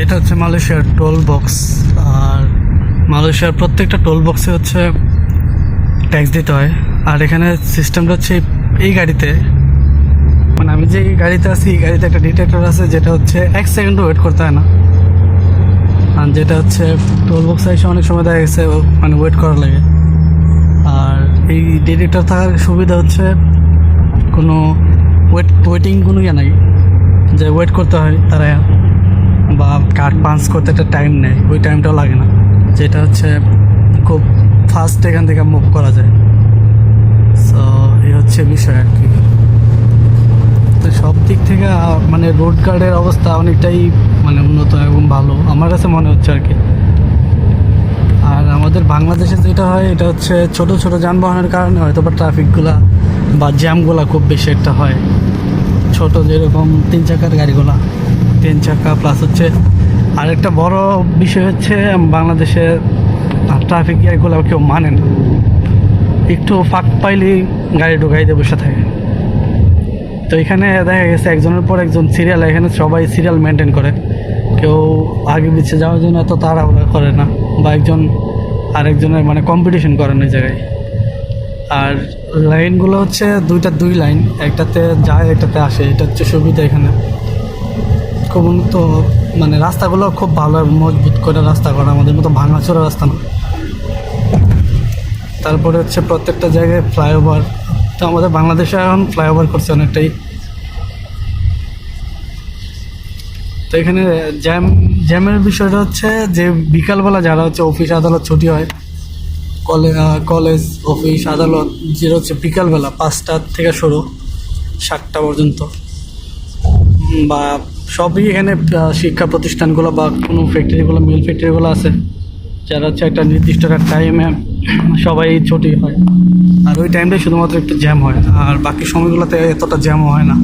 এটা হচ্ছে মালয়েশিয়ার টোল বক্স। আর মালয়েশিয়ার প্রত্যেকটা টোল বক্সে হচ্ছে ট্যাক্স দিতে হয়। আর এখানে সিস্টেমটা হচ্ছে এই গাড়িতে, মানে আমি যে গাড়িতে আছি এই গাড়িতে একটা ডিটেক্টর আছে, যেটা হচ্ছে 1 সেকেন্ডও ওয়েট করতে হয় না। আর যেটা হচ্ছে টোল বক্সে এসে অনেক সময় দেখা গেছে মানে ওয়েট করা লাগে। আর এই ডিটেক্টর থাকার সুবিধা হচ্ছে কোনো ওয়েটিং কোনো ইয়ে নাই যে ওয়েট করতে হয় তারা, বা কার্ড পাঞ্চ করতে একটা টাইম নেয়, ওই টাইমটাও লাগে না। যেটা হচ্ছে খুব ফাস্ট এখান থেকে মুভ করা যায়। সো এই হচ্ছে বিষয় আর কি। তো সব দিক থেকে মানে রোড গার্ডের অবস্থা অনেকটাই মানে উন্নত এবং ভালো আমার কাছে মনে হচ্ছে আর কি। আর আমাদের বাংলাদেশে যেটা হয় এটা হচ্ছে ছোট ছোট যানবাহনের কারণে হয়তো বা ট্রাফিকগুলা বা জ্যামগুলা খুব বেশি একটা হয়। ছোট যেরকম 3 চাকার গাড়িগুলা, 3 চাকা প্লাস হচ্ছে আরেকটা বড় বিষয় হচ্ছে বাংলাদেশে ট্রাফিক এগুলো কেউ মানে না, একটু ফাঁক পাইলেই গাড়ি ঢুকাইতে বসে থাকে। তো এখানে দেখা গেছে একজনের পর একজন সিরিয়াল, এখানে সবাই সিরিয়াল মেনটেন করে, কেউ আগে পিছিয়ে যাওয়ার জন্য এত তাড়াহুড়া করে না, বা একজন আরেকজনের মানে কম্পিটিশন করে না এই জায়গায়। আর লাইনগুলো হচ্ছে 2 লাইন, একটাতে যায় একটাতে আসে, এটা হচ্ছে সুবিধা এখানে। খুব উন্নত মানে রাস্তাগুলো খুব ভালো মজবুত করে রাস্তা করা, আমাদের মতো ভাঙাচোরা রাস্তা না। তারপরে হচ্ছে প্রত্যেকটা জায়গায় ফ্লাইওভার, তো আমাদের বাংলাদেশে এখন ফ্লাইওভার করছে অনেকটাই। তো এখানে জ্যামের বিষয়টা হচ্ছে যে বিকালবেলা যারা হচ্ছে অফিস আদালত ছুটি হয়, কলেজ অফিস আদালত, যেটা হচ্ছে বিকালবেলা 5টা থেকে শুরু 7টা পর্যন্ত, বা সবই এখানে শিক্ষা প্রতিষ্ঠানগুলো বা কোনো ফ্যাক্টরিগুলো, মিল ফ্যাক্টরিগুলো আছে, যারা হচ্ছে একটা নির্দিষ্ট টাইমে সবাই ছুটি হয়। আর ওই টাইমটাই শুধুমাত্র একটু জ্যাম হয়, আর বাকি সময়গুলোতে এতটা জ্যামও হয় না।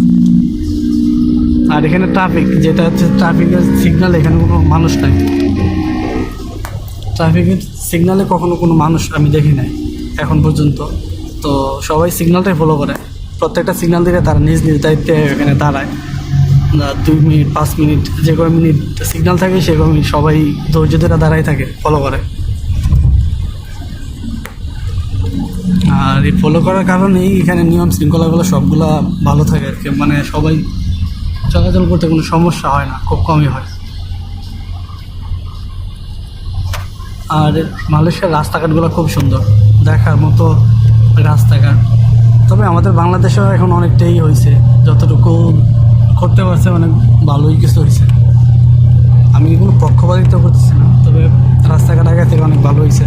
আর এখানে ট্রাফিক যেটা হচ্ছে ট্রাফিকের সিগন্যাল, এখানে কোনো মানুষ নাই। ট্রাফিকের সিগন্যালে কখনো কোনো মানুষ আমি দেখি নাই এখন পর্যন্ত। তো সবাই সিগন্যালটাই ফলো করে, প্রত্যেকটা সিগন্যাল দিলে তারা নিজ নিজ দায়িত্বে এখানে দাঁড়ায়। 2 মিনিট 5 মিনিট যে কোনো মিনিট সিগন্যাল থাকে সেরকমই সবাই ধৈর্য ধরে দাঁড়াই থাকে, ফলো করে। আর এই ফলো করার কারণেই এখানে নিয়ম শৃঙ্খলাগুলো সবগুলা ভালো থাকে আর কি, মানে সবাই চলাচল করতে কোনো সমস্যা হয় না, খুব কমই হয়। আর মালয়েশিয়ার রাস্তাঘাটগুলো খুব সুন্দর, দেখার মতো রাস্তাঘাট। তবে আমাদের বাংলাদেশেও এখন অনেকটাই হয়েছে, যতটুকু করতে পারছে অনেক ভালোই কিছু হয়েছে। আমি কোনো পক্ষপাতিত্ব করতেছি না, তবে রাস্তাঘাট আগে থেকে অনেক ভালো হয়েছে।